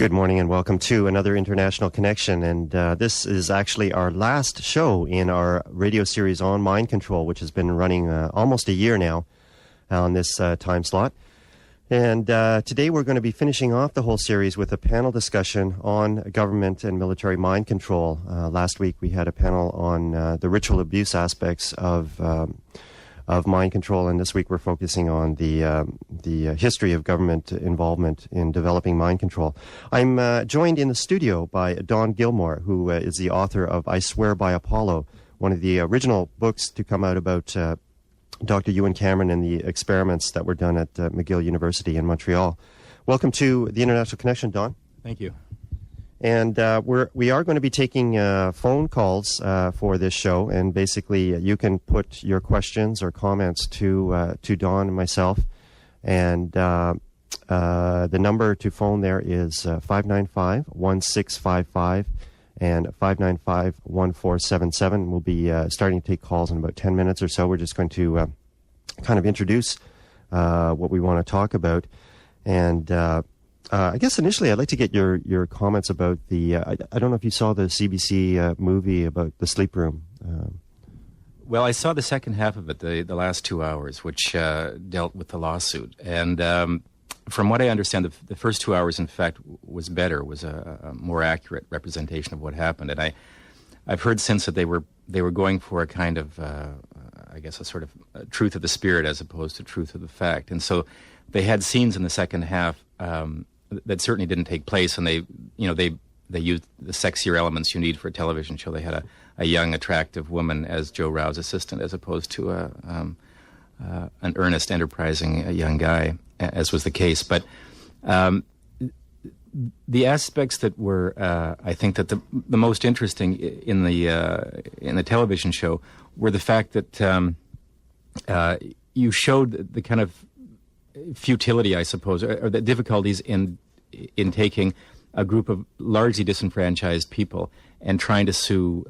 Good morning and welcome to another International Connection. And this is actually our last show in our radio series on mind control, which has been running almost a year now on this time slot. And today we're going to be finishing off the whole series with a panel discussion on government and military mind control. Last week we had a panel on the ritual abuse aspects of mind control, and this week we're focusing on the history of government involvement in developing mind control. I'm joined in the studio by Don Gillmor, who is the author of I Swear by Apollo, one of the original books to come out about Dr. Ewen Cameron and the experiments that were done at McGill University in Montreal. Welcome to the International Connection, Don. Thank you. And we are going to be taking phone calls for this show, and basically you can put your questions or comments to Don and myself. And the number to phone there is 595-1655 and 595-1477. We'll be starting to take calls in about 10 minutes or so. We're just going to kind of introduce what we want to talk about. And I guess initially I'd like to get your comments about the, I don't know if you saw the CBC movie about the sleep room. Well, I saw the second half of it, the last 2 hours, which dealt with the lawsuit. And from what I understand, the first 2 hours, in fact, was better, was a more accurate representation of what happened. And I've heard since that they were going for a kind of, I guess, a sort of truth of the spirit as opposed to truth of the fact. And so they had scenes in the second half that certainly didn't take place, and they used the sexier elements you need for a television show. They had a young, attractive woman as Joe Rao's assistant, as opposed to an earnest, enterprising young guy, as was the case. But the aspects that were, I think, that the most interesting in the television show were the fact that you showed the kind of futility, I suppose, or the difficulties in taking a group of largely disenfranchised people and trying to sue,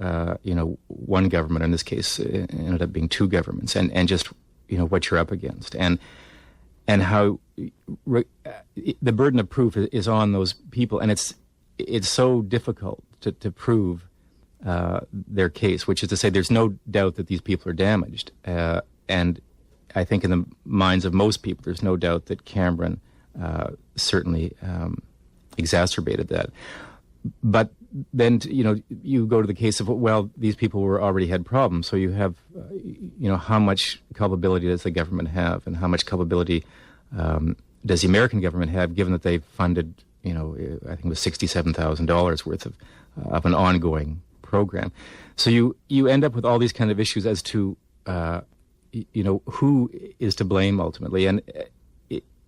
one government. In this case, it ended up being two governments, and just what you're up against, and how the burden of proof is on those people, and it's so difficult to prove their case, which is to say, there's no doubt that these people are damaged, and I think in the minds of most people, there's no doubt that Cameron certainly exacerbated that. But then, you go to the case of, well, these people already had problems, so you have, how much culpability does the government have, and how much culpability does the American government have, given that they funded, I think it was $67,000 worth of an ongoing program. So you end up with all these kind of issues as to who is to blame ultimately. And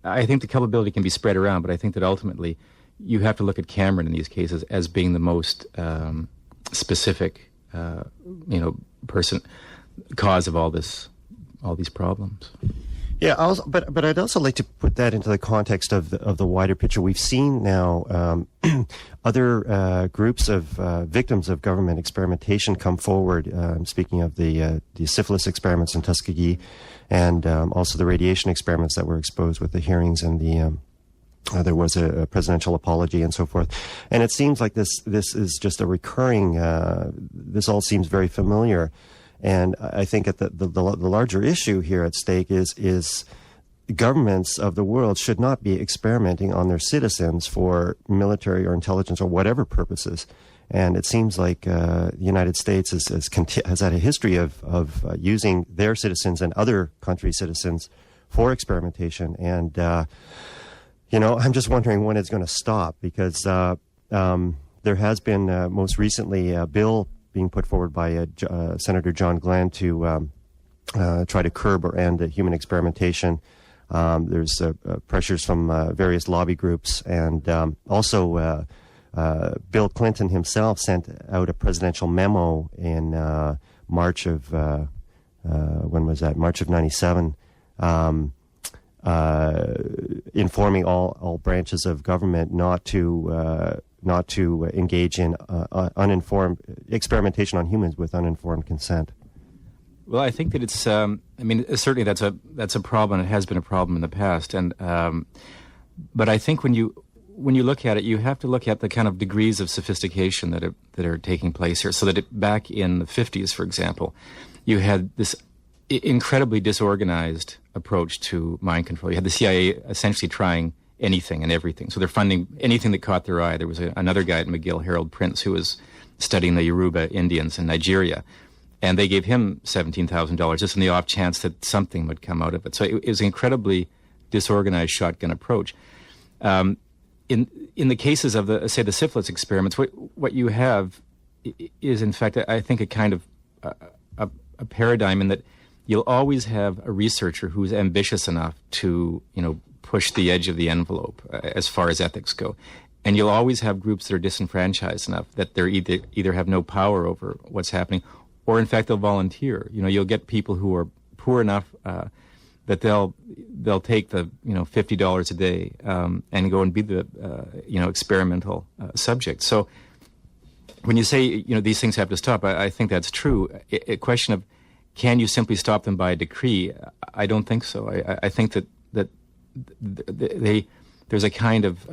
I think the culpability can be spread around, but I think that ultimately you have to look at Cameron in these cases as being the most specific, cause of all these problems. Yeah, but I'd also like to put that into the context of the wider picture. We've seen now other groups of victims of government experimentation come forward. Speaking of the syphilis experiments in Tuskegee, and also the radiation experiments that were exposed with the hearings, and there was a presidential apology and so forth. And it seems like this is just a recurring. This all seems very familiar. And I think the larger issue here at stake is governments of the world should not be experimenting on their citizens for military or intelligence or whatever purposes. And it seems like the United States has had a history of using their citizens and other countries' citizens for experimentation. And, I'm just wondering when it's going to stop, because there has been most recently a bill being put forward by Senator John Glenn to try to curb or end human experimentation. There's pressures from various lobby groups, and also Bill Clinton himself sent out a presidential memo in March of when was that? March of '97, informing all branches of government not to engage in uninformed experimentation on humans with uninformed consent. Well, I think that it's. Certainly that's a problem. It has been a problem in the past, and but I think when you when you look at it, you have to look at the kind of degrees of sophistication that are taking place here. So that back in the 50s, for example, you had this incredibly disorganized approach to mind control. You had the CIA essentially trying anything and everything. So they're funding anything that caught their eye. There was another guy at McGill, Harold Prince, who was studying the Yoruba Indians in Nigeria. And they gave him $17,000 just in the off chance that something would come out of it. So it was an incredibly disorganized shotgun approach. In the cases of the syphilis experiments, what you have is, in fact, I think a kind of a paradigm in that you'll always have a researcher who's ambitious enough to, push the edge of the envelope as far as ethics go. And you'll always have groups that are disenfranchised enough that they're either have no power over what's happening, or in fact they'll volunteer. You'll get people who are poor enough that they'll take the $50 a day and go and be the experimental subject. So when you say these things have to stop, I think that's true. A question of can you simply stop them by a decree? I don't think so. I think that there's a kind of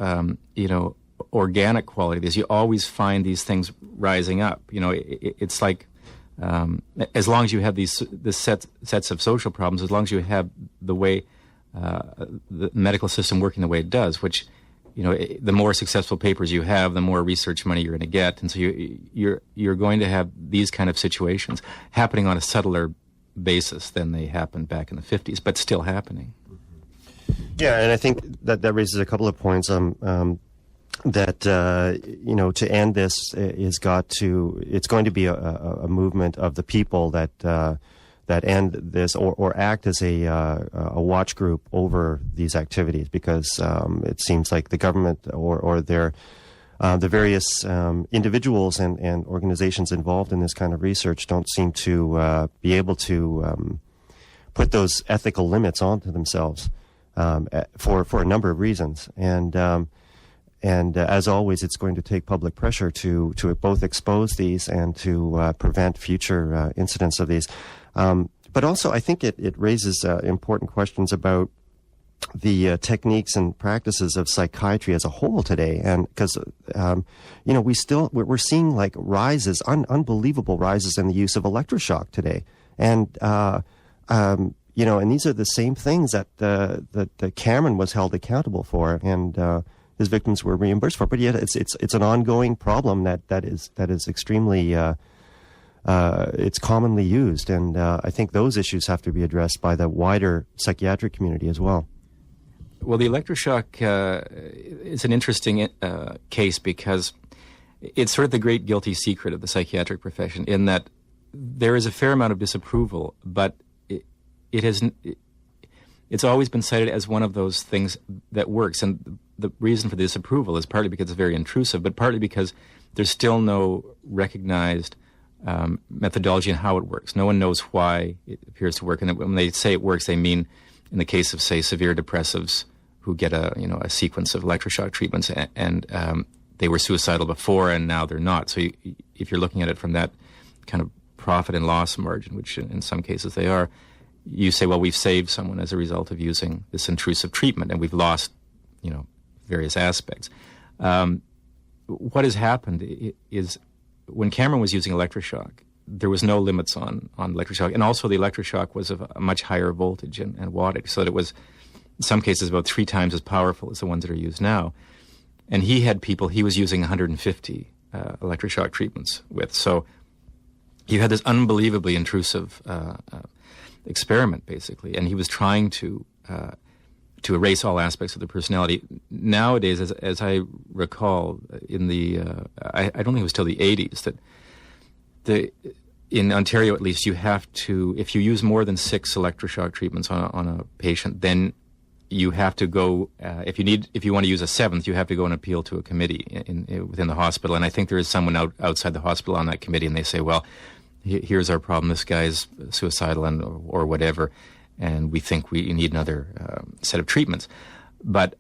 organic quality to this. You always find these things rising up. It's like as long as you have these sets of social problems, as long as you have the way the medical system working the way it does, which the more successful papers you have, the more research money you're going to get, and so you're going to have these kind of situations happening on a subtler basis than they happened back in the 50s, but still happening. Yeah, and I think that raises a couple of points. That to end this it's going to be a movement of the people that end this or act as a watch group over these activities, because it seems like the government or their the various individuals and organizations involved in this kind of research don't seem to be able to put those ethical limits onto themselves for a number of reasons. And as always, it's going to take public pressure to both expose these and to prevent future incidents of these. But also, I think it raises important questions about the techniques and practices of psychiatry as a whole today. And because, we're seeing like rises, unbelievable rises in the use of electroshock today. And, and these are the same things that Cameron was held accountable for. And, his victims were reimbursed for, but yet it's an ongoing problem that is extremely it's commonly used, and I think those issues have to be addressed by the wider psychiatric community as well. Well, the electroshock is an interesting case because it's sort of the great guilty secret of the psychiatric profession, in that there is a fair amount of disapproval, but it's always been cited as one of those things that works. And the reason for the disapproval is partly because it's very intrusive, but partly because there's still no recognized methodology in how it works. No one knows why it appears to work. And when they say it works, they mean in the case of, say, severe depressives who get a sequence of electroshock treatments and they were suicidal before and now they're not. So if you're looking at it from that kind of profit and loss margin, which in some cases they are, you say, well, we've saved someone as a result of using this intrusive treatment, and we've lost, various aspects. What has happened is when Cameron was using electroshock, there was no limits on electroshock, and also the electroshock was of a much higher voltage and wattage, so that it was, in some cases, about 3 times as powerful as the ones that are used now. And he had people he was using 150 electroshock treatments with. So you had this unbelievably intrusive experiment, basically, and he was trying to erase all aspects of the personality. Nowadays, as I recall, in the I don't think it was till the 80s that in Ontario at least, you have to, if you use more than 6 electroshock treatments on a patient, then you have to go. If you want to use a 7th, you have to go and appeal to a committee within the hospital. And I think there is someone outside the hospital on that committee, and they say, well, here's our problem. This guy's suicidal or whatever, and we think we need another set of treatments. But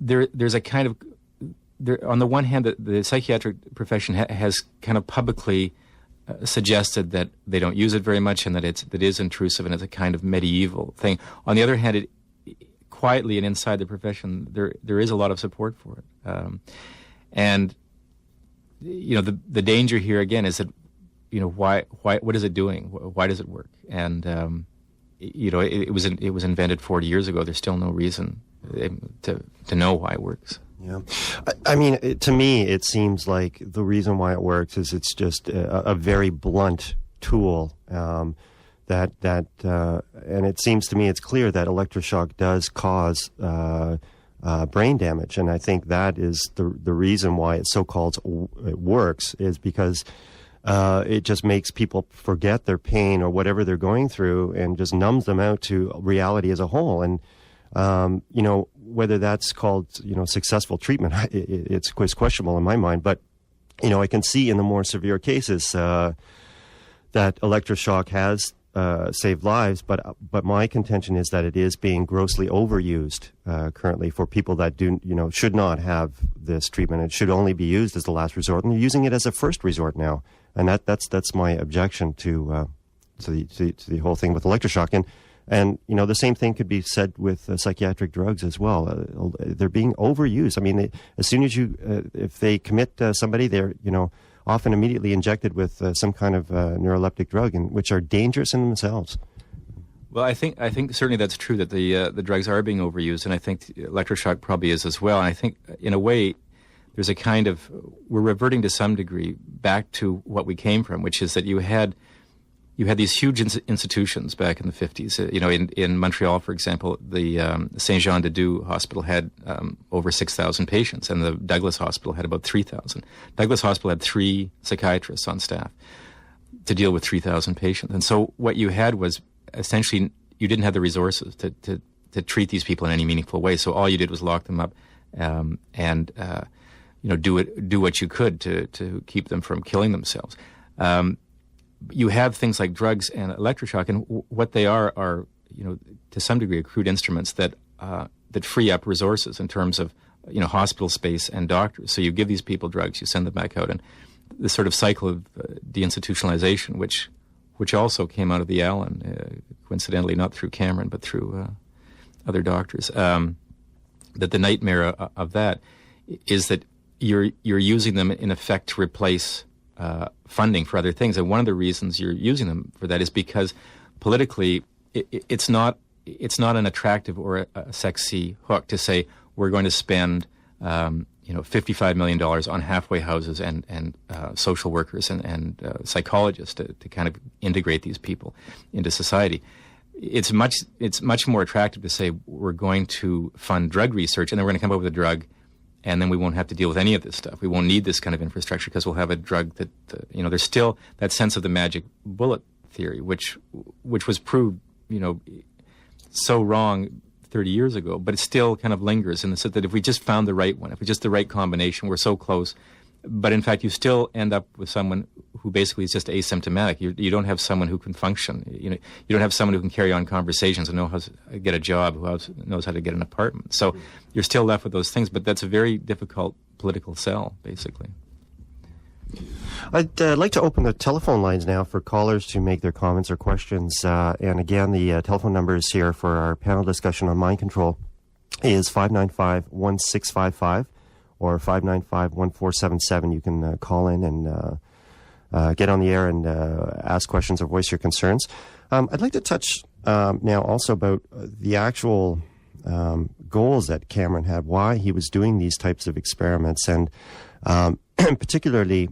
there's a kind of on the one hand, the psychiatric profession has kind of publicly suggested that they don't use it very much and that it is intrusive and it's a kind of medieval thing. On the other hand, quietly and inside the profession, there is a lot of support for it. And the danger here again is that why what is it doing? Why does it work? And it was invented 40 years ago. There's still no reason to know why it works. Yeah, I mean, to me, it seems like the reason why it works is it's just a very blunt tool. And it seems to me it's clear that electroshock does cause brain damage, and I think that is the reason why it it works is because it just makes people forget their pain or whatever they're going through and just numbs them out to reality as a whole. And whether that's called successful treatment, it's questionable in my mind. But I can see in the more severe cases that electroshock has saved lives, but my contention is that it is being grossly overused currently for people that should not have this treatment. It should only be used as the last resort, and they're using it as a first resort now, and that's my objection to the whole thing with electroshock. And the same thing could be said with psychiatric drugs as well. They're being overused. I mean, as soon as if they commit somebody, they're often immediately injected with some kind of neuroleptic drug, which are dangerous in themselves. Well, I think certainly that's true that the drugs are being overused, and I think electroshock probably is as well. And I think in a way, there's a kind of we're reverting to some degree back to what we came from, which is that you had these huge institutions back in the 50s. In Montreal, for example, the Saint Jean de Dieu Hospital had over 6,000 patients, and the Douglas Hospital had about 3,000. Douglas Hospital had 3 psychiatrists on staff to deal with 3,000 patients. And so what you had was essentially you didn't have the resources to treat these people in any meaningful way. So all you did was lock them up and do what you could to keep them from killing themselves. You have things like drugs and electroshock, and what they are to some degree crude instruments that free up resources in terms of hospital space and doctors. So you give these people drugs, you send them back out, and the sort of cycle of deinstitutionalization, which also came out of the Allen, coincidentally not through Cameron but through other doctors. That the nightmare of that is that you're using them in effect to replace funding for other things, and one of the reasons you're using them for that is because politically it's not an attractive or a sexy hook to say we're going to spend $55 million on halfway houses and social workers and psychologists to kind of integrate these people into society. It's much more attractive to say we're going to fund drug research and then we're going to come up with a drug, and then we won't have to deal with any of this stuff. We won't need this kind of infrastructure because we'll have a drug that, there's still that sense of the magic bullet theory, which was proved, so wrong 30 years ago, but it still kind of lingers in the sense that if we just found the right one, if we just the right combination, we're so close. But in fact, you still end up with someone who basically is just asymptomatic. You don't have someone who can function. You don't have someone who can carry on conversations and know how to get a job, who knows how to get an apartment. So you're still left with those things, but that's a very difficult political sell, basically. I'd like to open the telephone lines now for callers to make their comments or questions. And again, the telephone numbers here for our panel discussion on mind control is 595-1655. or 595-1477. You can call in and get on the air and ask questions or voice your concerns. I'd like to touch now also about the actual goals that Cameron had, why he was doing these types of experiments, and particularly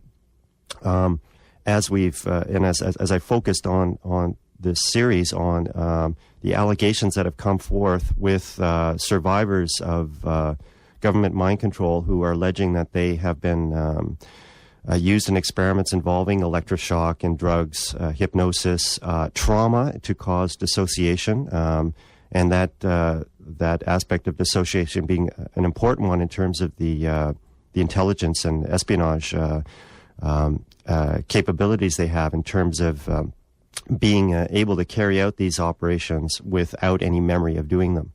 as we've and as I focused on this series on the allegations that have come forth with survivors of government mind control who are alleging that they have been used in experiments involving electroshock and drugs, hypnosis, trauma to cause dissociation, and that aspect of dissociation being an important one in terms of the intelligence and espionage capabilities they have in terms of being able to carry out these operations without any memory of doing them.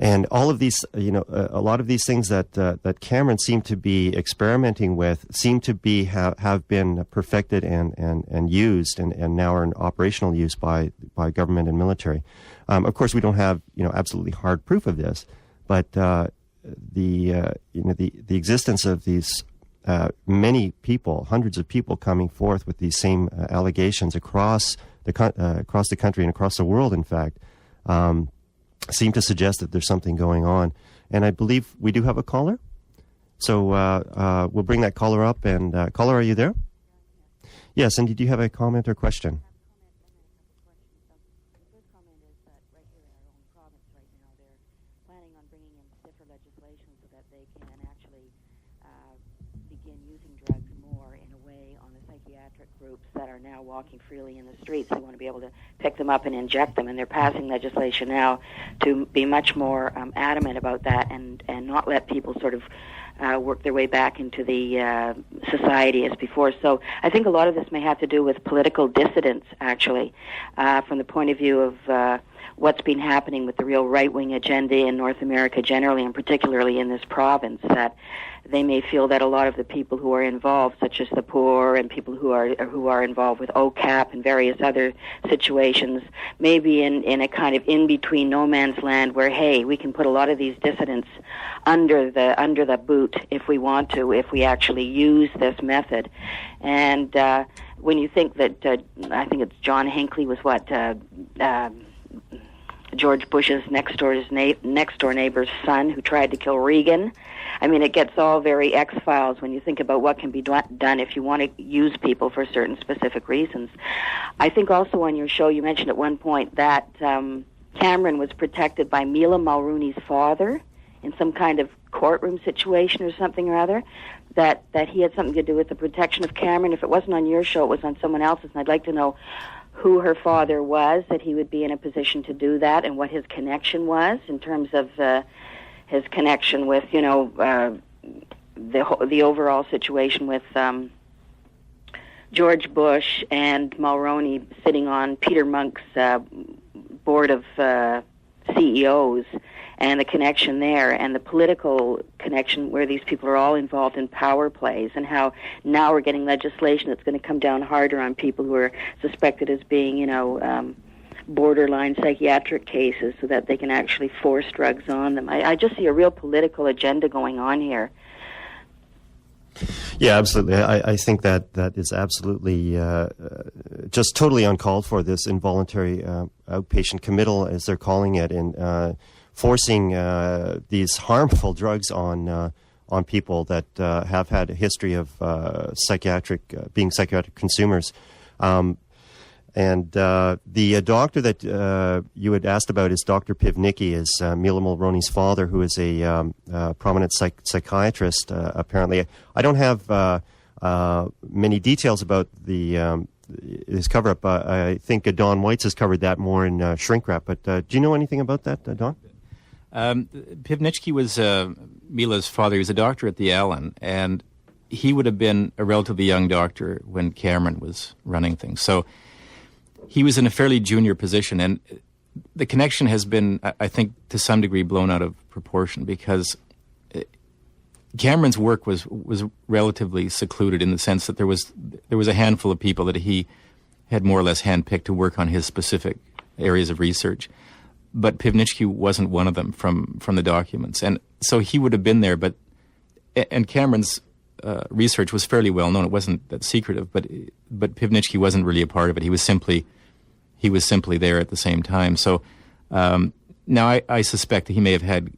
And all of these, a lot of these things that Cameron seemed to be experimenting with seem to be have been perfected and used and now are in operational use by government and military. Of course, we don't have absolutely hard proof of this, but the existence of these many people, hundreds of people coming forth with these same allegations across the country and across the world, in fact, seem to suggest that there's something going on. And I believe we do have a caller. So we'll bring that caller up. And caller, are you there? Yes, and did you have a comment or question? That are now walking freely in the streets. They want to be able to pick them up and inject them, and they're passing legislation now to be much more adamant about that and not let people sort of work their way back into the society as before. So I think a lot of this may have to do with political dissidence, actually, from the point of view of what's been happening with the real right-wing agenda in North America generally, and particularly in this province, that they may feel that a lot of the people who are involved, such as the poor and people who are involved with OCAP and various other situations, may be in a kind of in-between no man's land where, hey, we can put a lot of these dissidents under the boot if we want to, if we actually use this method. And when you think that, I think it's John Hinckley was George Bush's next door neighbor's son who tried to kill Reagan. I mean, it gets all very X-Files when you think about what can be done if you want to use people for certain specific reasons. I think also on your show you mentioned at one point that Cameron was protected by Mila Mulrooney's father in some kind of courtroom situation or something or other, that he had something to do with the protection of Cameron. If it wasn't on your show, it was on someone else's, and I'd like to know who her father was, that he would be in a position to do that, and what his connection was in terms of his connection with, the overall situation with George Bush and Mulroney sitting on Peter Monk's board of CEOs, and the connection there, and the political connection where these people are all involved in power plays, and how now we're getting legislation that's going to come down harder on people who are suspected as being, borderline psychiatric cases, so that they can actually force drugs on them. I just see a real political agenda going on here. Yeah, absolutely. I think that is absolutely just totally uncalled for, this involuntary outpatient committal, as they're calling it, and forcing these harmful drugs on people that have had a history of being psychiatric consumers. And the doctor that you had asked about is Dr. Pivnicki, is Mila Mulroney's father, who is a prominent psychiatrist, apparently. I don't have many details about his cover-up. I think Don White's has covered that more in Shrink Wrap. But do you know anything about that, Don? Pivnicki was Mila's father. He was a doctor at the Allen, and he would have been a relatively young doctor when Cameron was running things. So he was in a fairly junior position, and the connection has been, I think, to some degree blown out of proportion, because Cameron's work was relatively secluded in the sense that there was a handful of people that he had more or less handpicked to work on his specific areas of research. But Pivnicki wasn't one of them from the documents. And so he would have been there, and Cameron's research was fairly well known. It wasn't that secretive, but Pivnicki wasn't really a part of it. He was simply there at the same time. So now I suspect that he may have had,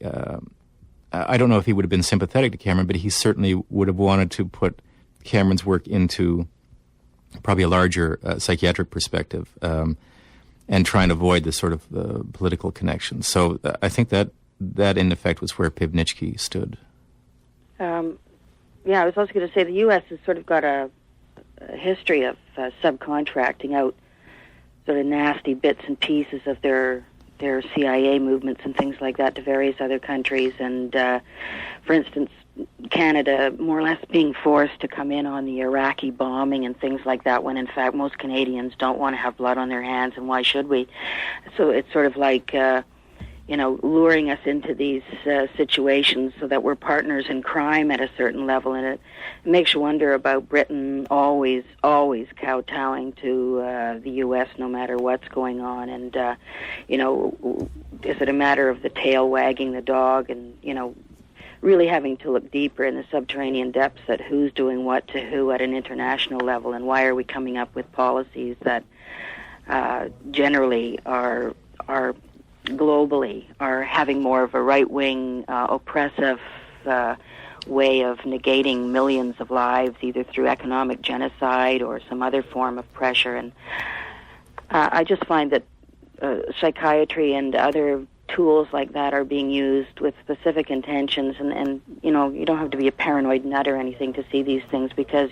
I don't know if he would have been sympathetic to Cameron, but he certainly would have wanted to put Cameron's work into probably a larger psychiatric perspective, and try and avoid the sort of political connection. So I think that in effect was where Pivnicki stood. Yeah, I was also going to say the U.S. has sort of got a history of subcontracting out sort of nasty bits and pieces of their CIA movements and things like that to various other countries. And, for instance, Canada more or less being forced to come in on the Iraqi bombing and things like that, when in fact most Canadians don't want to have blood on their hands, and why should we? So it's sort of like, luring us into these situations so that we're partners in crime at a certain level. And it makes you wonder about Britain always kowtowing to the U.S. no matter what's going on. And, is it a matter of the tail wagging the dog and, really having to look deeper in the subterranean depths at who's doing what to who at an international level, and why are we coming up with policies that generally are globally are having more of a right-wing oppressive way of negating millions of lives, either through economic genocide or some other form of pressure. And I just find that psychiatry and other tools like that are being used with specific intentions, and you don't have to be a paranoid nut or anything to see these things, because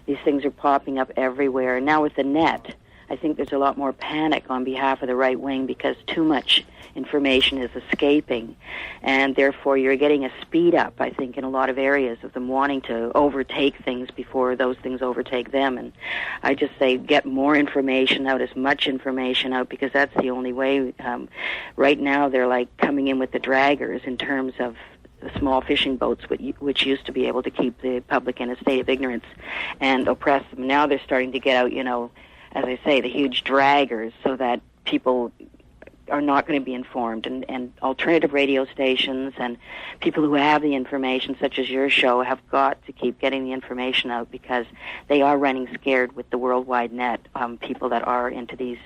these things are popping up everywhere. And now with the net, I think there's a lot more panic on behalf of the right wing because too much information is escaping, and therefore you're getting a speed up, I think, in a lot of areas of them wanting to overtake things before those things overtake them. And I just say get more information out, as much information out, because that's the only way. Right now they're like coming in with the draggers in terms of the small fishing boats, which used to be able to keep the public in a state of ignorance and oppress them. Now they're starting to get out, as I say, the huge draggers, so that people are not going to be informed. And alternative radio stations and people who have the information, such as your show, have got to keep getting the information out, because they are running scared with the worldwide net, people that are into these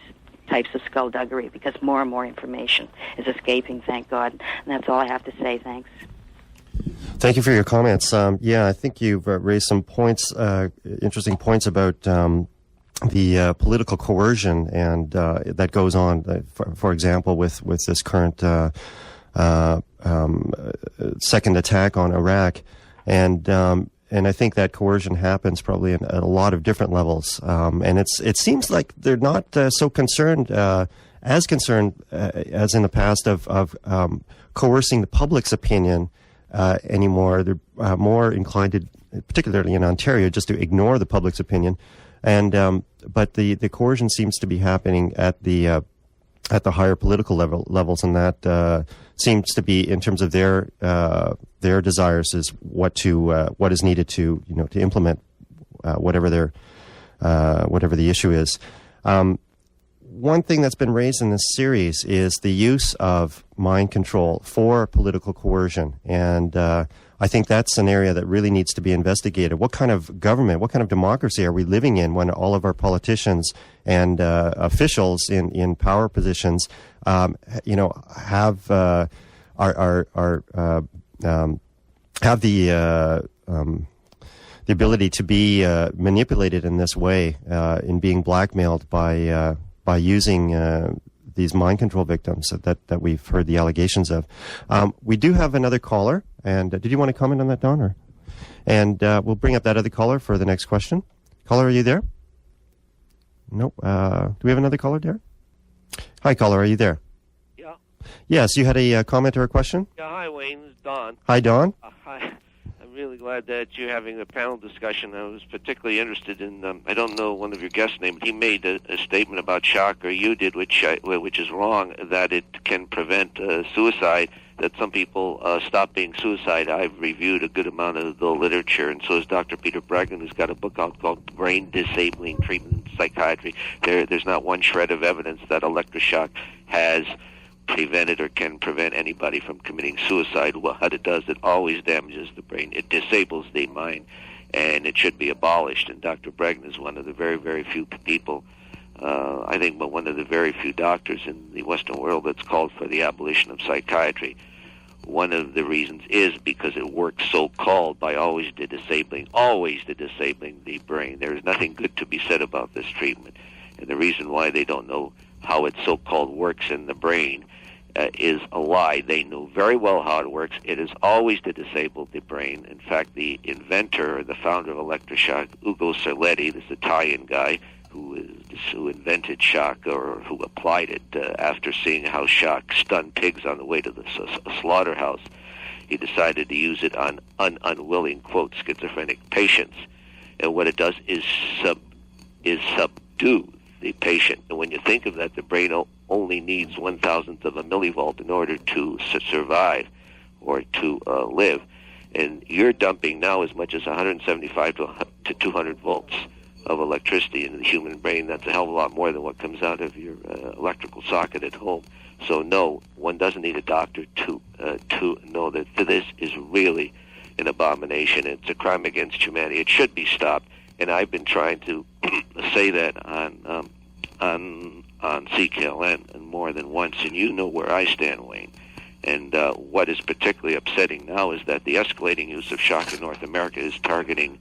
types of skullduggery, because more and more information is escaping, thank God. And that's all I have to say. Thanks. Thank you for your comments. I think you've raised some points, interesting points about the political coercion and that goes on, for example, with this current second attack on Iraq, and I think that coercion happens probably at a lot of different levels, and it seems like they're not so concerned as in the past of coercing the public's opinion anymore. They're more inclined to, particularly in Ontario, just to ignore the public's opinion. And but the coercion seems to be happening at the higher political levels, and that seems to be, in terms of their desires, is what is needed to implement whatever the issue is. One thing that's been raised in this series is the use of mind control for political coercion, and I think that's an area that really needs to be investigated. What kind of government, what kind of democracy are we living in when all of our politicians and officials in power positions, have the ability to be manipulated in this way, in being blackmailed by using these mind control victims that we've heard the allegations of. We do have another caller, and did you want to comment on that, Don? And we'll bring up that other caller for the next question. Caller, are you there? Nope. Do we have another caller there? Hi, caller, are you there? Yeah. Yes, you had a comment or a question? Yeah, hi, Wayne. This is Don. Hi, Don. Hi. I'm really glad that you're having a panel discussion. I was particularly interested in, I don't know one of your guests' name, but he made a statement about shock, or you did, which is wrong, that it can prevent suicide, that some people stop being suicide. I've reviewed a good amount of the literature, and so has Dr. Peter Bregman, who's got a book out called Brain Disabling Treatment in Psychiatry. There's not one shred of evidence that electroshock has prevented or can prevent anybody from committing suicide. What it does, it always damages the brain. It disables the mind, and it should be abolished. And Dr. Bregman is one of the very, very few people, I think, but one of the very few doctors in the Western world that's called for the abolition of psychiatry. One of the reasons is because it works so-called by always disabling the brain. There is nothing good to be said about this treatment. And the reason why they don't know how it so-called works in the brain is a lie. They know very well how it works. It is always to disable the brain. In fact, the inventor, the founder of electroshock, Ugo Cerletti, this Italian guy who invented shock, or who applied it after seeing how shock stunned pigs on the way to the slaughterhouse, he decided to use it on unwilling, quote, schizophrenic patients. And what it does is subdue the patient. And when you think of that, the brain only needs 1,000th of a millivolt in order to survive or to live. And you're dumping now as much as 175 to 200 volts of electricity into the human brain. That's a hell of a lot more than what comes out of your electrical socket at home. So no, one doesn't need a doctor to know that this is really an abomination. It's a crime against humanity. It should be stopped. And I've been trying to say that on CKLN more than once, and you know where I stand, Wayne. And what is particularly upsetting now is that the escalating use of shock in North America is targeting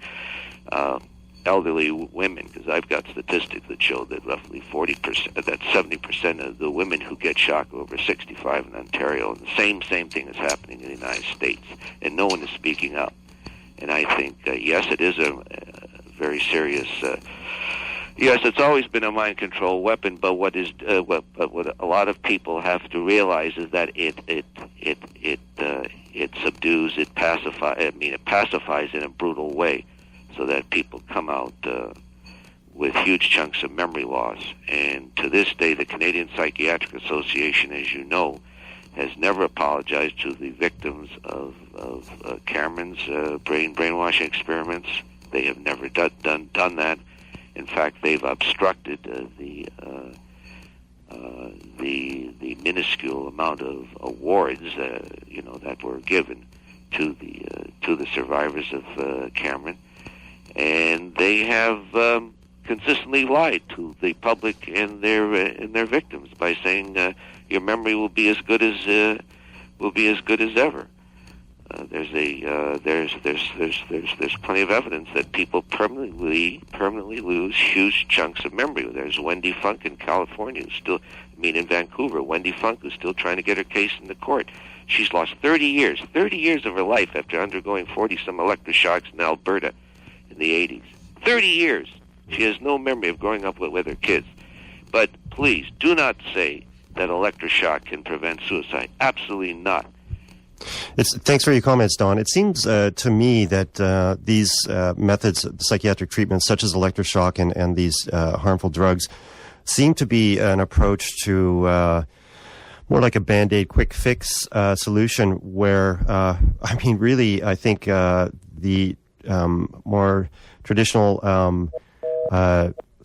elderly women, because I've got statistics that show that roughly 40%, that 70% of the women who get shock are over 65 in Ontario. And the same thing is happening in the United States, and no one is speaking up. And I think, yes, it is a very serious. Yes, it's always been a mind control weapon, but what a lot of people have to realize is that it subdues, it pacifies. I mean, it pacifies in a brutal way, so that people come out with huge chunks of memory loss. And to this day, the Canadian Psychiatric Association, as you know, has never apologized to the victims of Cameron's brainwashing experiments. They have never done that. In fact, they've obstructed the minuscule amount of awards, that were given to the survivors of Cameron, and they have consistently lied to the public and their victims by saying your memory will be as good as ever. There's plenty of evidence that people permanently lose huge chunks of memory. There's Wendy Funk in California, in Vancouver. Wendy Funk, who's still trying to get her case in the court. She's lost 30 years of her life after undergoing 40-some electroshocks in Alberta in the 80s. 30 years. She has no memory of growing up with her kids. But please, do not say that electroshock can prevent suicide. Absolutely not. Thanks for your comments, Don. It seems to me that these methods, psychiatric treatments such as electroshock and these harmful drugs, seem to be an approach to more like a Band-Aid quick fix solution where, really, I think the more traditional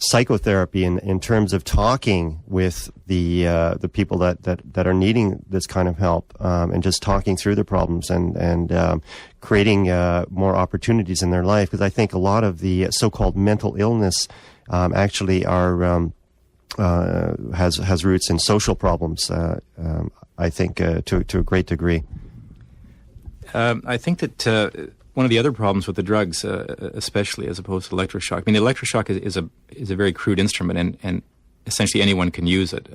psychotherapy in terms of talking with the people that are needing this kind of help, and just talking through the problems and creating more opportunities in their life, because I think a lot of the so-called mental illness actually are has roots in social problems. I think to a great degree. I think that one of the other problems with the drugs, especially as opposed to electroshock, the electroshock is a very crude instrument, and essentially anyone can use it.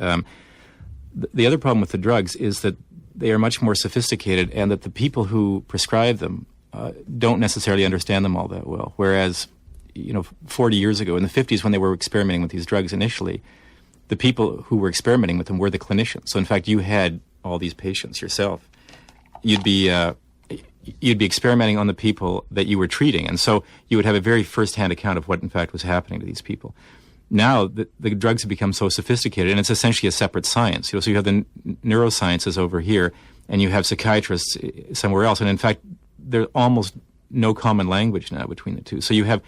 The other problem with the drugs is that they are much more sophisticated, and that the people who prescribe them don't necessarily understand them all that well. Whereas, 40 years ago, in the 50s, when they were experimenting with these drugs initially, the people who were experimenting with them were the clinicians. So in fact, you had all these patients yourself. You'd be experimenting on the people that you were treating, and so you would have a very first-hand account of what in fact was happening to these people. Now the drugs have become so sophisticated, and it's essentially a separate science. So you have the neurosciences over here, and you have psychiatrists somewhere else, and in fact there's almost no common language now between the two. So you have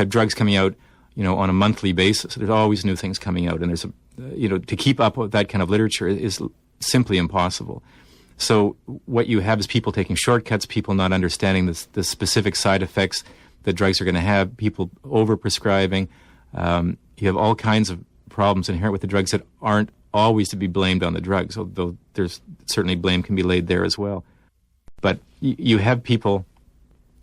drugs coming out, on a monthly basis. There's always new things coming out, and there's to keep up with that kind of literature is simply impossible. So what you have is people taking shortcuts, people not understanding the specific side effects that drugs are going to have, people over-prescribing. You have all kinds of problems inherent with the drugs that aren't always to be blamed on the drugs, although there's certainly blame can be laid there as well. But you have people,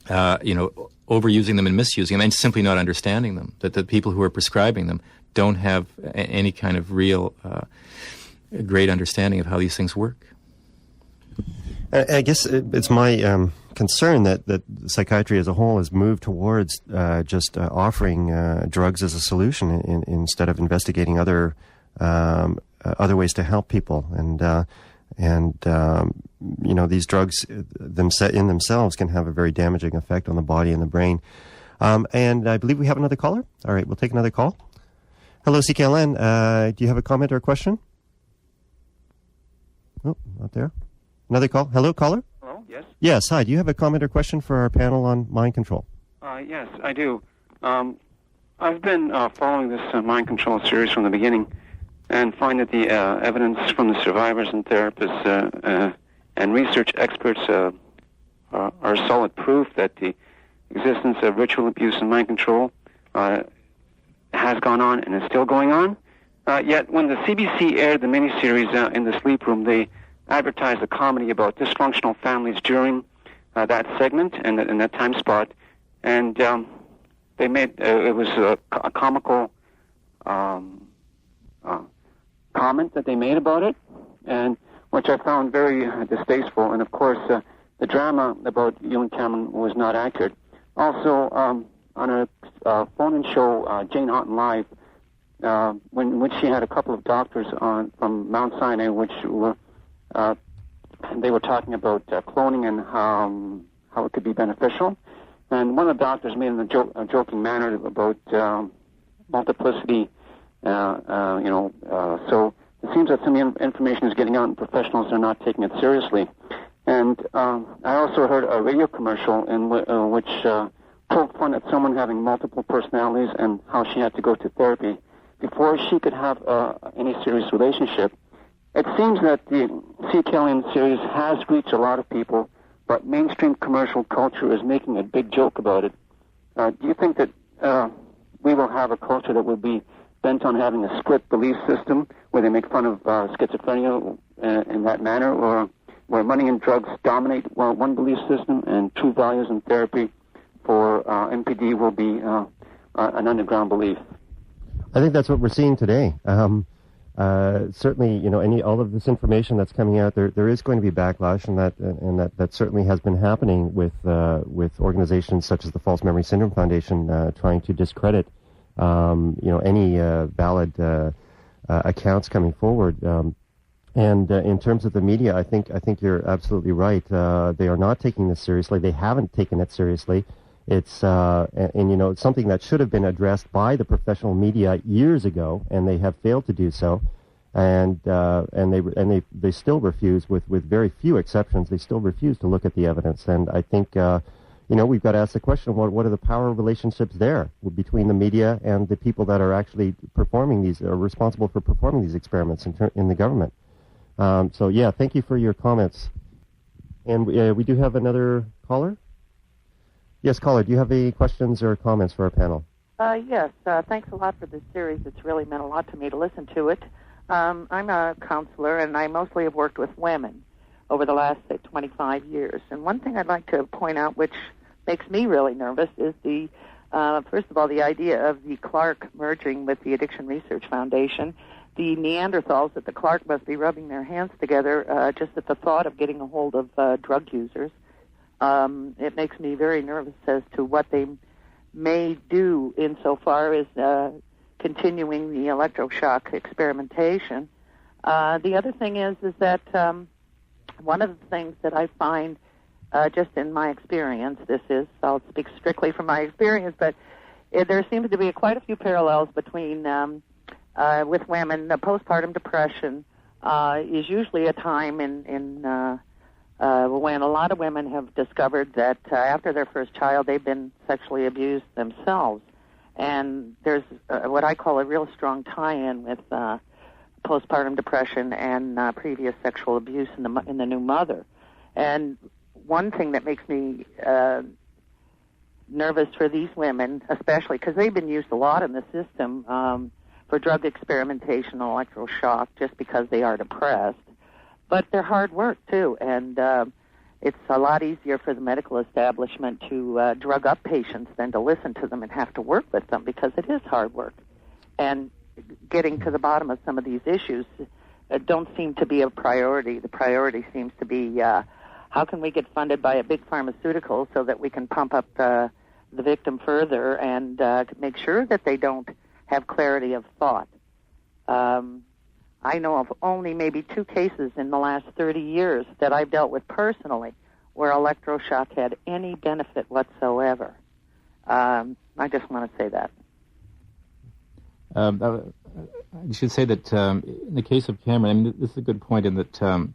overusing them and misusing them and simply not understanding them, that the people who are prescribing them don't have any kind of real great understanding of how these things work. I guess it's my concern that psychiatry as a whole has moved towards just offering drugs as a solution instead of investigating other ways to help people. And these drugs in themselves can have a very damaging effect on the body and the brain. And I believe we have another caller. All right, we'll take another call. Hello, CKLN. Do you have a comment or a question? Oh, not there. Another call. Hello, caller? Hello, yes? Yes, hi. Do you have a comment or question for our panel on mind control? Yes, I do. I've been following this mind control series from the beginning and find that the evidence from the survivors and therapists and research experts are solid proof that the existence of ritual abuse and mind control has gone on and is still going on. Yet when the CBC aired the miniseries In the Sleep Room, they advertised a comedy about dysfunctional families during that segment and that time spot, and they made it was a comical comment that they made about it, and which I found very distasteful. And of course, the drama about Ewen Cameron was not accurate. Also, on a phone-in show, Jane Houghton Live, when she had a couple of doctors on from Mount Sinai, which were they were talking about cloning and how it could be beneficial. And one of the doctors made in a joking manner about multiplicity. So it seems that some information is getting out, and professionals are not taking it seriously. And I also heard a radio commercial in which poked fun at someone having multiple personalities and how she had to go to therapy before she could have any serious relationship. It seems that the CKLN series has reached a lot of people, but mainstream commercial culture is making a big joke about it. Do you think that we will have a culture that will be bent on having a split belief system where they make fun of schizophrenia in that manner, or where money and drugs dominate one belief system and true values and therapy for MPD will be an underground belief? I think that's what we're seeing today. Certainly, all of this information that's coming out, there is going to be backlash, and that certainly has been happening with organizations such as the False Memory Syndrome Foundation trying to discredit any valid accounts coming forward. And in terms of the media, I think you're absolutely right. They are not taking this seriously. They haven't taken it seriously. It's it's something that should have been addressed by the professional media years ago, and they have failed to do so. And they still refuse, with very few exceptions. They still refuse to look at the evidence. And I think we've got to ask the question: what are the power relationships there between the media and the people that are actually performing these, are responsible for performing these experiments in the government? Thank you for your comments. And we do have another caller. Yes, caller, do you have any questions or comments for our panel? Yes, thanks a lot for this series. It's really meant a lot to me to listen to it. I'm a counselor, and I mostly have worked with women over the last, 25 years. And one thing I'd like to point out, which makes me really nervous, is first of all, the idea of the Clark merging with the Addiction Research Foundation. The Neanderthals at the Clark must be rubbing their hands together just at the thought of getting a hold of drug users. It makes me very nervous as to what they may do insofar as continuing the electroshock experimentation. The other thing is that one of the things that I find, just in my experience, I'll speak strictly from my experience, but there seems to be quite a few parallels between, with women, postpartum depression is usually a time when a lot of women have discovered that after their first child, they've been sexually abused themselves. And there's what I call a real strong tie-in with postpartum depression and previous sexual abuse in the new mother. And one thing that makes me nervous for these women, especially because they've been used a lot in the system for drug experimentation and electroshock just because they are depressed. But they're hard work, too, and it's a lot easier for the medical establishment to drug up patients than to listen to them and have to work with them, because it is hard work. And getting to the bottom of some of these issues don't seem to be a priority. The priority seems to be how can we get funded by a big pharmaceutical so that we can pump up the victim further and make sure that they don't have clarity of thought. I know of only maybe 2 cases in the last 30 years that I've dealt with personally where electroshock had any benefit whatsoever. I just want to say that. I should say that in the case of Cameron, this is a good point in that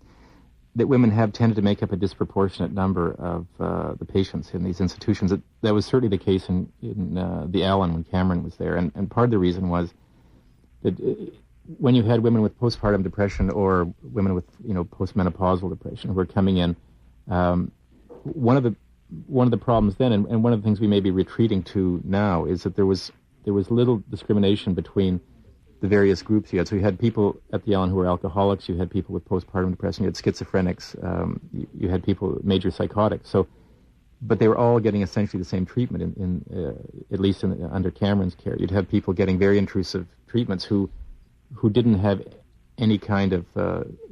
that women have tended to make up a disproportionate number of the patients in these institutions. That was certainly the case in the Allen when Cameron was there, and part of the reason was that when you had women with postpartum depression or women with postmenopausal depression who were coming in, one of the problems then, and one of the things we may be retreating to now, is that there was little discrimination between the various groups you had. So you had people at the Allen who were alcoholics, you had people with postpartum depression, you had schizophrenics, you had people major psychotics. So, but they were all getting essentially the same treatment at least under Cameron's care. You'd have people getting very intrusive treatments who didn't have any kind of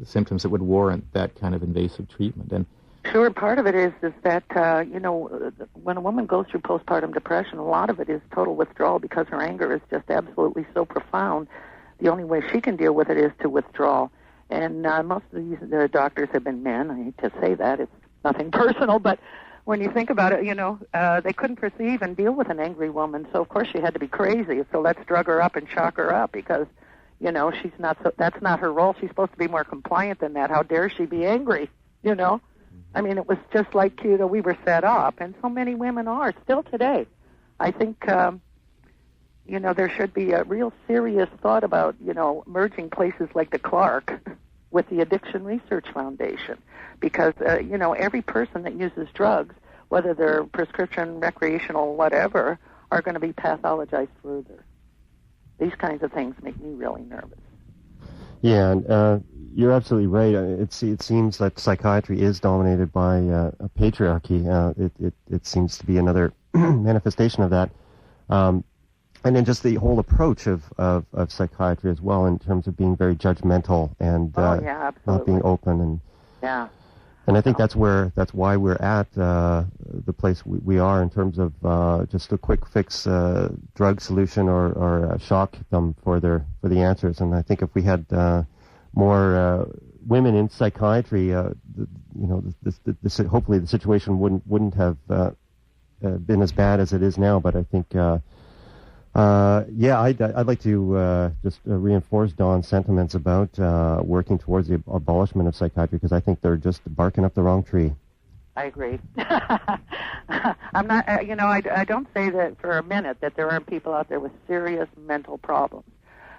symptoms that would warrant that kind of invasive treatment. And sure, part of it is that, when a woman goes through postpartum depression, a lot of it is total withdrawal because her anger is just absolutely so profound. The only way she can deal with it is to withdraw. And most of these doctors have been men. I hate to say that. It's nothing personal, but when you think about it, they couldn't perceive and deal with an angry woman. So, of course, she had to be crazy. So let's drug her up and shock her up because, she's not. That's not her role. She's supposed to be more compliant than that. How dare she be angry, I mean, it was just like, we were set up, and so many women are, still today. I think, there should be a real serious thought about, merging places like the Clark with the Addiction Research Foundation, because, every person that uses drugs, whether they're prescription, recreational, whatever, are going to be pathologized further. These kinds of things make me really nervous. Yeah, and you're absolutely right. It seems that psychiatry is dominated by a patriarchy. It seems to be another manifestation of that. And then just the whole approach of psychiatry as well, in terms of being very judgmental and not being open. And yeah. And I think that's why we're at the place we are in terms of just a quick fix drug solution or shock them for the answers. And I think if we had more women in psychiatry, hopefully the situation wouldn't have been as bad as it is now. But I think I'd like to just reinforce Don's sentiments about working towards the abolishment of psychiatry, because I think they're just barking up the wrong tree. I agree. I'm not, I don't say that for a minute that there aren't people out there with serious mental problems.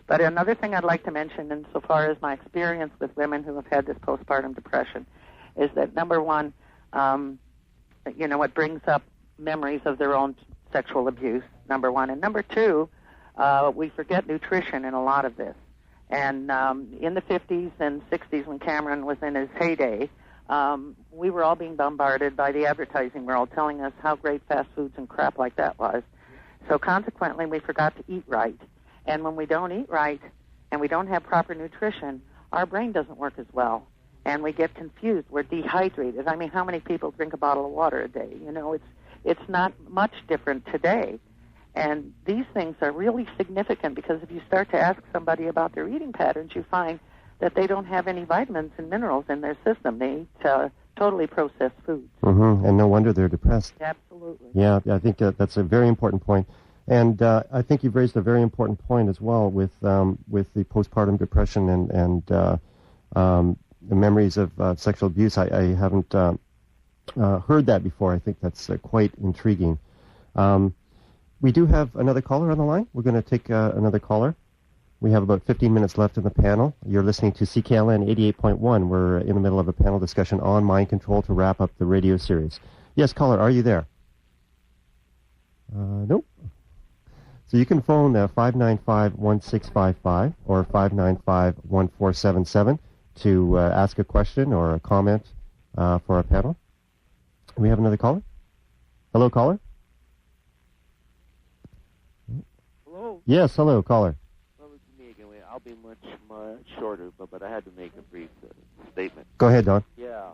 But another thing I'd like to mention, insofar as my experience with women who have had this postpartum depression, is that, number one, it brings up memories of their own sexual abuse, number one. And number two, we forget nutrition in a lot of this. And in the 50s and 60s, when Cameron was in his heyday, we were all being bombarded by the advertising world telling us how great fast foods and crap like that was. So consequently, we forgot to eat right. And when we don't eat right and we don't have proper nutrition, our brain doesn't work as well. And we get confused. We're dehydrated. I mean, how many people drink a bottle of water a day? It's not much different today. And these things are really significant, because if you start to ask somebody about their eating patterns, you find that they don't have any vitamins and minerals in their system. They eat totally processed foods. Mm-hmm. And no wonder they're depressed. Absolutely. Yeah, I think that's a very important point. And I think you've raised a very important point as well with the postpartum depression and the memories of sexual abuse. I haven't heard that before. I think that's quite intriguing. We do have another caller on the line. We're going to take another caller. We have about 15 minutes left in the panel. You're listening to CKLN 88.1. We're in the middle of a panel discussion on mind control to wrap up the radio series. Yes, caller, are you there? Nope. So you can phone 595-1655 or 595-1477 to ask a question or a comment for our panel. We have another caller? Hello, caller? Hello? Yes, hello, caller. Well, it's me again. I'll be much shorter, but I had to make a brief statement. Go ahead, Don. Yeah.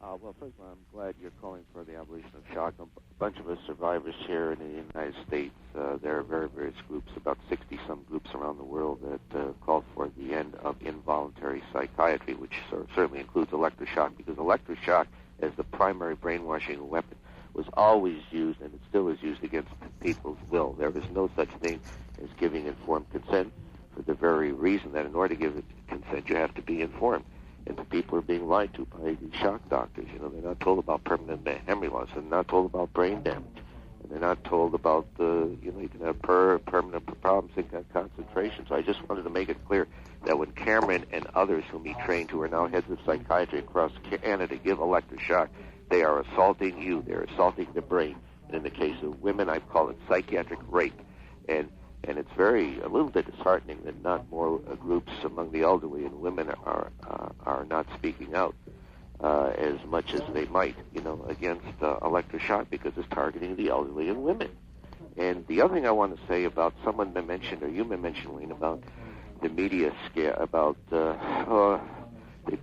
Well, first of all, I'm glad you're calling for the abolition of shock. A bunch of us survivors here in the United States, there are various groups, about 60-some groups around the world that called for the end of involuntary psychiatry, which certainly includes electroshock, because electroshock, as the primary brainwashing weapon, was always used, and it still is used, against people's will. There is no such thing as giving informed consent, for the very reason that in order to give consent, you have to be informed. And the people are being lied to by these shock doctors. You know, they're not told about permanent memory loss. They're not told about brain damage. And they're not told about you can have permanent problems in concentration. So I just wanted to make it clear that when Cameron and others whom he trained, who are now heads of psychiatry across Canada, give electroshock, they are assaulting you. They're assaulting the brain. And in the case of women, I call it psychiatric rape. And it's a little bit disheartening that not more groups among the elderly and women are not speaking out as much as they might, against electroshock, because it's targeting the elderly and women. And the other thing I want to say about someone mentioned, or you mentioned, Wayne, about the media scare, about the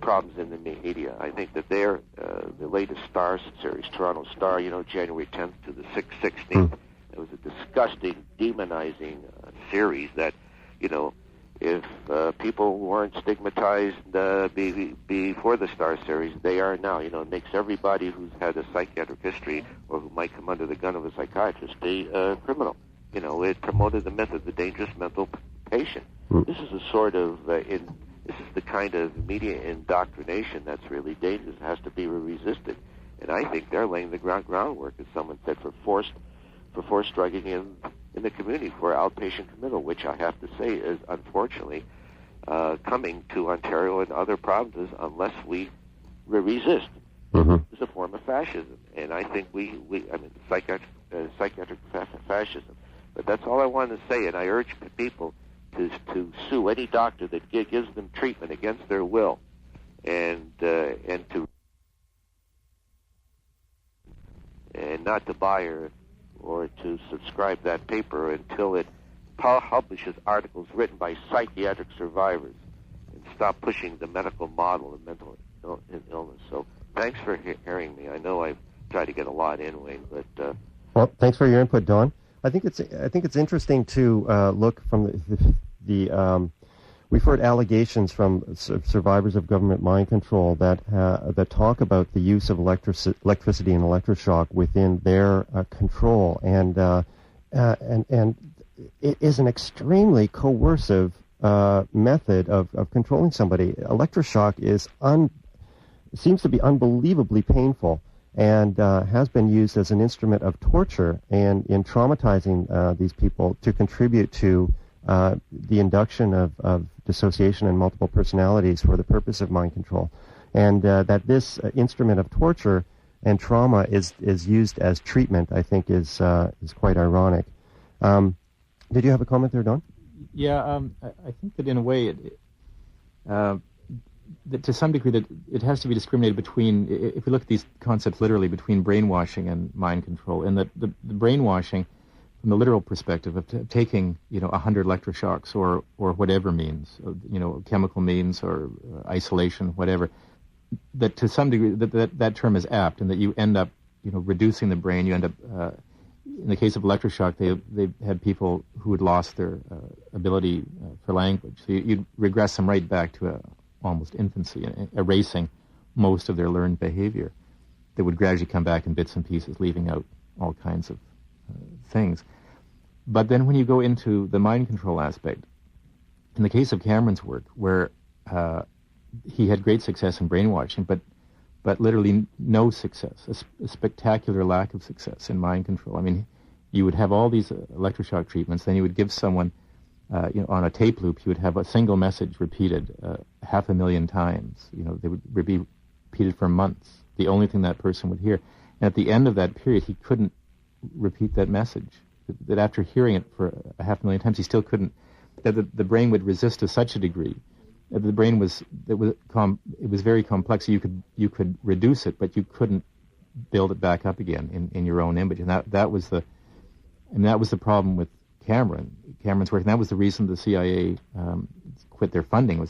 problems in the media. I think that the latest Star series, Toronto Star, January 10th to the 16th, it was a disgusting, demonizing series that, if people weren't stigmatized before the Star series, they are now. It makes everybody who's had a psychiatric history or who might come under the gun of a psychiatrist a criminal. It promoted the myth of the dangerous mental patient. This is a sort of this is the kind of media indoctrination that's really dangerous. It has to be resisted, and I think they're laying the groundwork, as someone said, for forced drugging in the community, for outpatient committal, which I have to say is unfortunately coming to Ontario and other provinces unless we resist. It's a form of fascism, and I think psychiatric fascism. But that's all I wanted to say, and I urge people to sue any doctor that gives them treatment against their will, and not to buy or to subscribe that paper until it publishes articles written by psychiatric survivors, and stop pushing the medical model of mental illness. So thanks for hearing me. I know I've tried to get a lot in, Wayne, but well, thanks for your input, Don. I think it's interesting to look from we've heard allegations from survivors of government mind control that talk about the use of electricity and electroshock within their control, and it is an extremely coercive method of controlling somebody. Electroshock seems to be unbelievably painful, and has been used as an instrument of torture and in traumatizing these people to contribute to the induction of dissociation and multiple personalities for the purpose of mind control. And that this instrument of torture and trauma is used as treatment, I think, is quite ironic. Did you have a comment there, Don? Yeah, I think that in a way, that to some degree, that it has to be discriminated between, if we look at these concepts literally, between brainwashing and mind control, and that the brainwashing, from the literal perspective of taking 100 electroshocks or whatever means, chemical means or isolation, whatever, that to some degree that term is apt, and that you end up reducing the brain. You end up in the case of electroshock, they had people who had lost their ability for language, so you'd regress them right back to almost infancy, erasing most of their learned behavior. They would gradually come back in bits and pieces, leaving out all kinds of things. But then when you go into the mind control aspect, in the case of Cameron's work, where he had great success in brainwashing, but literally no success, a spectacular lack of success in mind control. I mean, you would have all these electroshock treatments, then you would give someone, on a tape loop, you would have a single message repeated 500,000 times. They would be repeated for months. The only thing that person would hear. And at the end of that period, he couldn't repeat that message. That after hearing it for 500,000 times, he still couldn't. That the brain would resist to such a degree. The brain it was very complex. You could reduce it, but you couldn't build it back up again in your own image. And that was the problem with Cameron's work. And that was the reason the CIA quit their funding.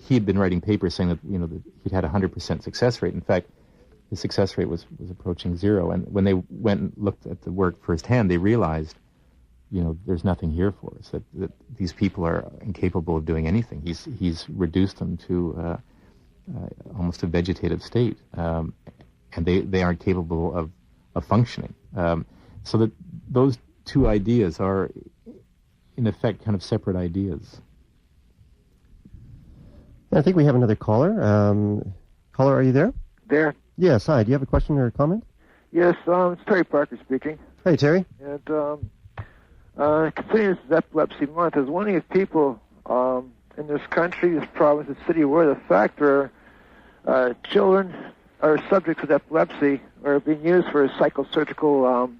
He had been writing papers saying that that he'd had 100% success rate. In fact, the success rate was approaching zero. And when they went and looked at the work firsthand, they realized, there's nothing here for us, that these people are incapable of doing anything. He's reduced them to almost a vegetative state, and they aren't capable of functioning. So that those two ideas are, in effect, kind of separate ideas. I think we have another caller. Caller, are you there? There. Yes, hi. Do you have a question or a comment? Yes, it's Terry Parker speaking. Hey, Terry. And considering this is Epilepsy Month, I was wondering if people in this country, this province, this city, were the fact where children are subjects with epilepsy are being used for psychosurgical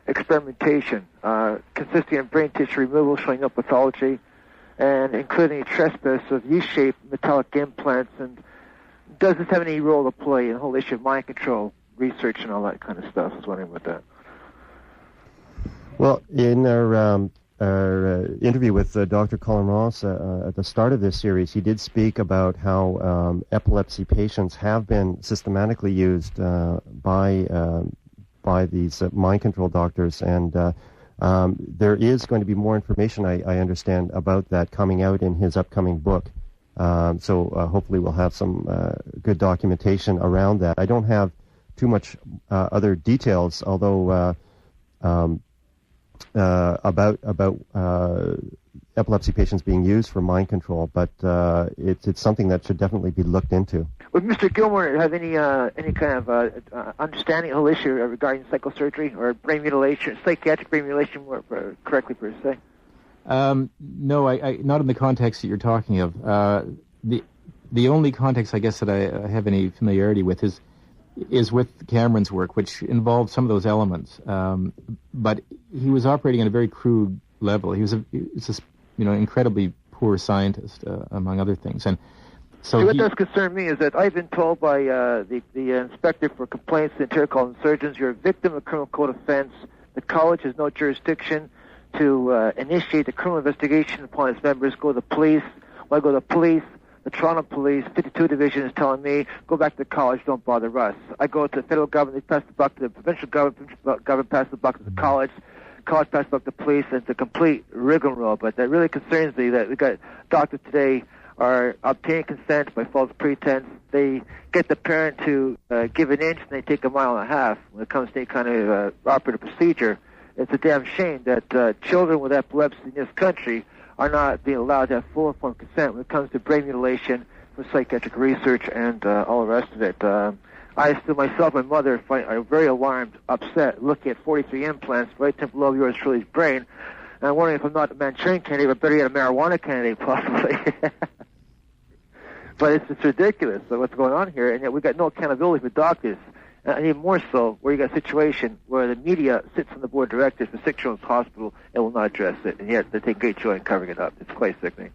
experimentation, consisting of brain tissue removal, showing up pathology, and including a trespass of U-shaped metallic implants. And does this have any role to play in the whole issue of mind control research and all that kind of stuff? I was wondering about that. Well, in our interview with Dr. Colin Ross at the start of this series, he did speak about how epilepsy patients have been systematically used by these mind control doctors, and there is going to be more information, I understand, about that coming out in his upcoming book. So hopefully we'll have some good documentation around that. I don't have too much other details, although about epilepsy patients being used for mind control, but it's something that should definitely be looked into. Would Mr. Gillmor have any kind of understanding of the whole issue regarding psychosurgery or brain mutilation, psychiatric brain mutilation, more correctly per se? No, I not in the context that you're talking of. The only context, I guess, that I have any familiarity with is with Cameron's work, which involved some of those elements. But he was operating at a very crude level. He was just incredibly poor scientist, among other things. And so what does concern me is that I've been told by the inspector for complaints, the Ontario College of Surgeons, you're a victim of criminal code offense. The college has no jurisdiction to initiate a criminal investigation upon its members. Go to the police. When I go to the police, the Toronto Police 52 Division is telling me, go back to the college, don't bother us. I go to the federal government, they pass the buck to the provincial government pass the buck to the college pass the buck to the police, and it's a complete rigmarole. But that really concerns me that we got doctors today are obtaining consent by false pretense. They get the parent to give an inch, and they take a mile and a half when it comes to any kind of operative procedure. It's a damn shame that children with epilepsy in this country are not being allowed to have full informed consent when it comes to brain mutilation for psychiatric research and all the rest of it. I still myself and my mother are very alarmed, upset, looking at 43 implants right below yours truly's brain, and I'm wondering if I'm not a Manchurian candidate, but better yet a marijuana candidate possibly. But it's ridiculous what's going on here, and yet we've got no accountability for doctors. And even more so, where you got a situation where the media sits on the board of directors for Sick Children's Hospital and will not address it, and yet they take great joy in covering it up. It's quite sickening.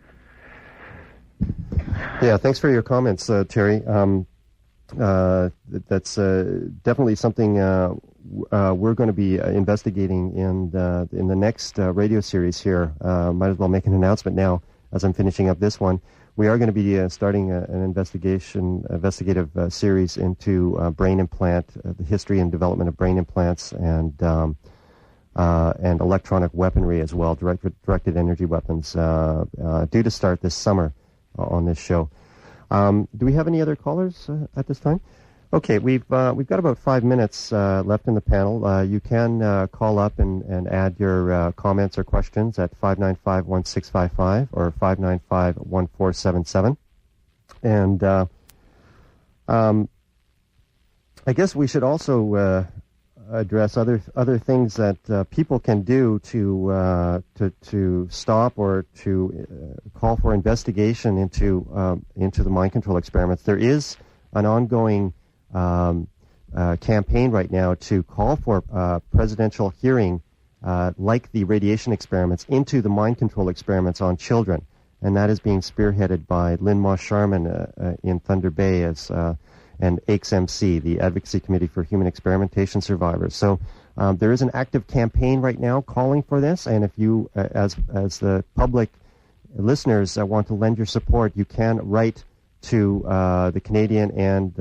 Yeah, thanks for your comments, Terry. That's definitely something we're going to be investigating in the next radio series here. Might as well make an announcement now as I'm finishing up this one. We are going to be starting an investigative series into brain implant, the history and development of brain implants, and electronic weaponry as well, directed energy weapons, due to start this summer on this show. Do we have any other callers at this time? Okay, we've got about 5 minutes left in the panel. You can call up and add your comments or questions at 595-1655 or 595-1477. And I guess we should also address other things that people can do to stop or to call for investigation into the mind control experiments. There is an ongoing campaign right now to call for presidential hearing, like the radiation experiments, into the mind control experiments on children, and that is being spearheaded by Lynn Moss-Sharman in Thunder Bay and AICS-MC, the Advocacy Committee for Human Experimentation Survivors. So there is an active campaign right now calling for this, and if you, as the public listeners, want to lend your support, you can write to the Canadian and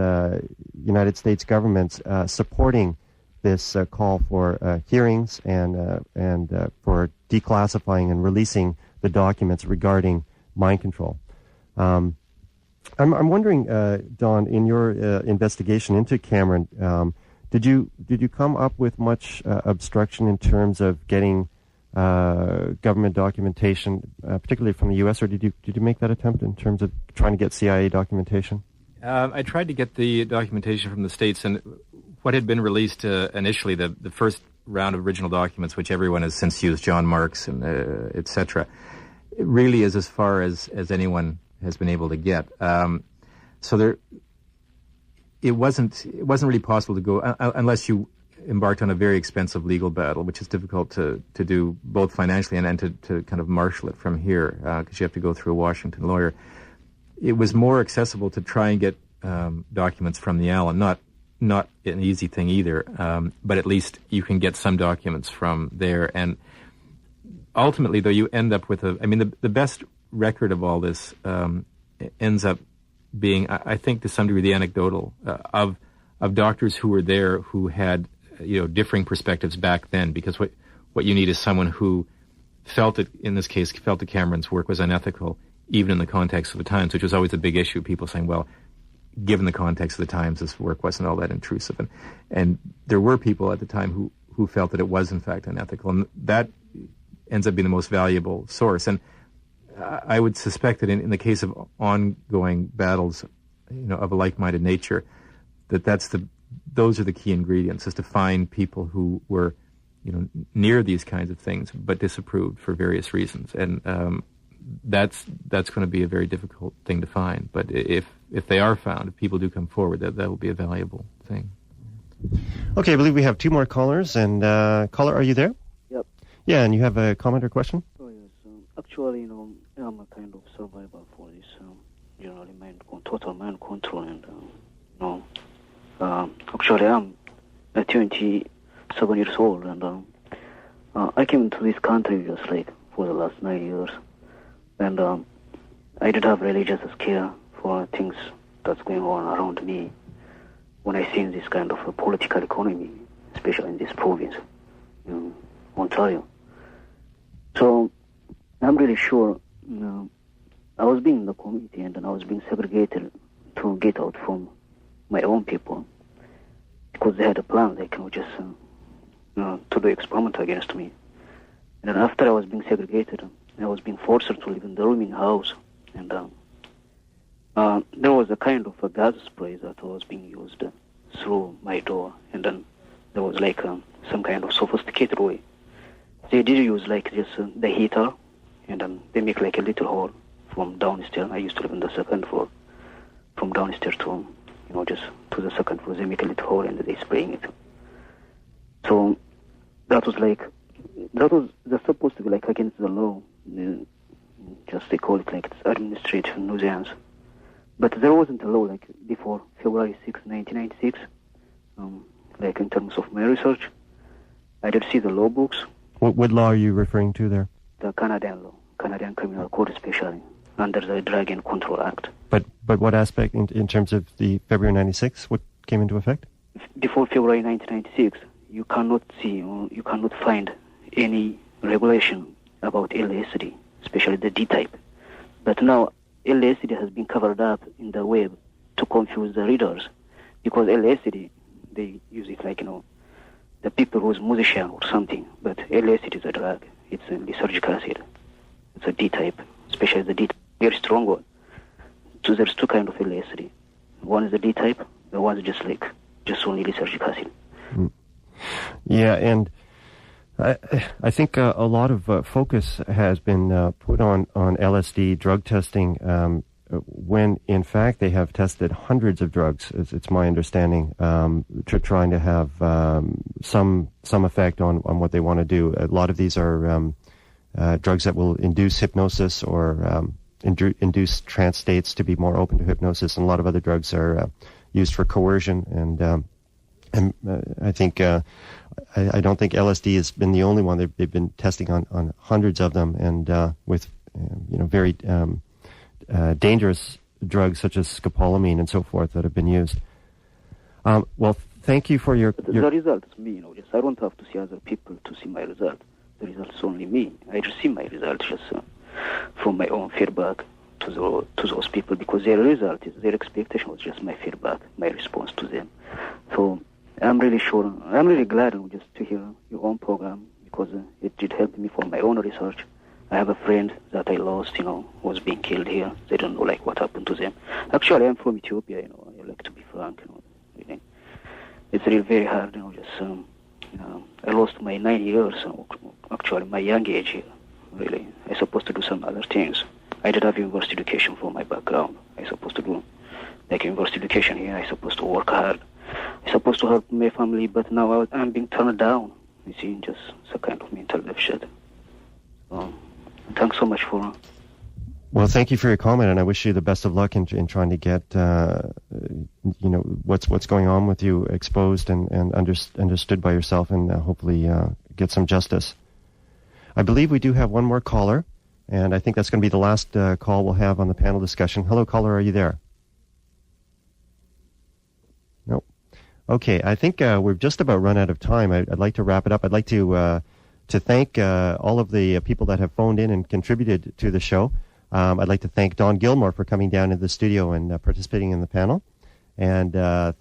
United States governments supporting this call for hearings and for declassifying and releasing the documents regarding mind control. I'm wondering, Don, in your investigation into Cameron, did you come up with much obstruction in terms of getting government documentation, particularly from the U.S., or did you make that attempt in terms of trying to get CIA documentation? I tried to get the documentation from the States, and what had been released initially, the first round of original documents, which everyone has since used, John Marks and etc., it really is as far as anyone has been able to get. So it wasn't really possible to go unless you embarked on a very expensive legal battle, which is difficult to do both financially and to kind of marshal it from here, because you have to go through a Washington lawyer. It was more accessible to try and get documents from the Allen, not an easy thing either, but at least you can get some documents from there. And ultimately, though, you end up with the best record of all this ends up being, I think, to some degree, the anecdotal of doctors who were there who had differing perspectives back then, because what you need is someone who felt that Cameron's work was unethical, even in the context of the times, which was always a big issue. People saying, well, given the context of the times, this work wasn't all that intrusive. And there were people at the time who felt that it was, in fact, unethical. And that ends up being the most valuable source. And I would suspect that in the case of ongoing battles, of a like-minded nature, those are the key ingredients, is to find people who were, near these kinds of things, but disapproved for various reasons. And that's going to be a very difficult thing to find. But if they are found, if people do come forward, that will be a valuable thing. Okay, I believe we have two more callers. And caller, are you there? Yep. Yeah, and you have a comment or question? Oh, yes. Actually, I'm a kind of survivor for this generally total mind control. And, actually, I'm 27 years old. And I came into this country just like for the last 9 years. And I did have religious scare for things that's going on around me when I see this kind of a political economy, especially in this province, Montreal. So I'm really sure I was being in the community and then I was being segregated to get out from my own people because they had a plan, just to do experiment against me. And then after I was being segregated, I was being forced to live in the rooming house, and there was a kind of a gas spray that was being used through my door, and then there was some kind of sophisticated way. They did use just the heater, and then they make a little hole from downstairs. I used to live in the second floor. From downstairs to, just to the second floor, they make a little hole and they spraying it. So that was that's supposed to be against the law. They call it it's administrative nuisance. But there wasn't a law before February 6, 1996. In terms of my research, I did see the law books. What law are you referring to there? The Canadian law, Canadian Criminal Code especially, under the Drug and Control Act. But what aspect in terms of the February 96, what came into effect? Before February 1996, you cannot see or you cannot find any regulation about LSD, especially the D-type. But now LSD has been covered up in the web to confuse the readers, because LSD, they use it the people who's musician or something, but LSD is a drug. It's a lysergic acid. It's a D-type, especially the D-type, very strong one. So there's two kinds of LSD. One is the D-type, the one is just only lysergic acid. Mm. Yeah, and I think a lot of focus has been put on LSD drug testing when, in fact, they have tested hundreds of drugs, it's my understanding, trying to have some effect on what they want to do. A lot of these are drugs that will induce hypnosis or induce trance states to be more open to hypnosis, and a lot of other drugs are used for coercion. And I think I don't think LSD has been the only one. They've been testing on hundreds of them, and with very dangerous drugs such as scopolamine and so forth that have been used. Well, thank you for your... The result is me, I don't have to see other people to see my result. The result is only me. I just see my result just from my own feedback to those people, because their result is, their expectation was just my feedback, my response to them. So I'm really glad just to hear your own program, because it did help me for my own research. I have a friend that I lost, was being killed here. They don't know, like, what happened to them. Actually, I'm from Ethiopia, I like to be frank, really. It's really very hard, I lost my 9 years, actually, my young age here, really. I'm supposed to do some other things. I did have university education for my background. I'm supposed to do, like, university education here. I'm supposed to work hard. I'm supposed to help my family, but now I'm being turned down. You see, just a kind of mental deficit. Thanks so much for... Well, thank you for your comment, and I wish you the best of luck in trying to get, what's going on with you exposed and understood by yourself, and hopefully get some justice. I believe we do have one more caller, and I think that's going to be the last call we'll have on the panel discussion. Hello, caller, are you there? No. Okay, I think we've just about run out of time. I'd like to wrap it up. I'd like to thank all of the people that have phoned in and contributed to the show. I'd like to thank Don Gillmor for coming down to the studio and participating in the panel. And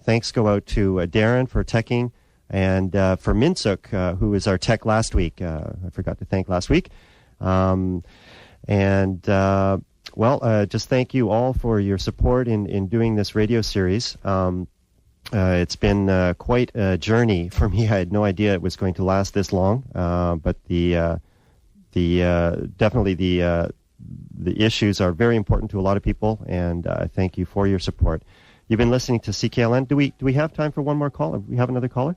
thanks go out to Darren for teching, and for Minsuk, who was our tech last week. I forgot to thank last week. Just thank you all for your support in doing this radio series. It's been quite a journey for me. I had no idea it was going to last this long, but the issues are very important to a lot of people, and I thank you for your support. You've been listening to CKLN. Do we have time for one more call? Do we have another caller?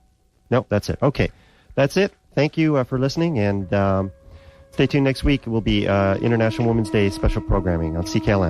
No, that's it. Okay, that's it. Thank you for listening, and stay tuned next week. It will be International Women's Day special programming on CKLN.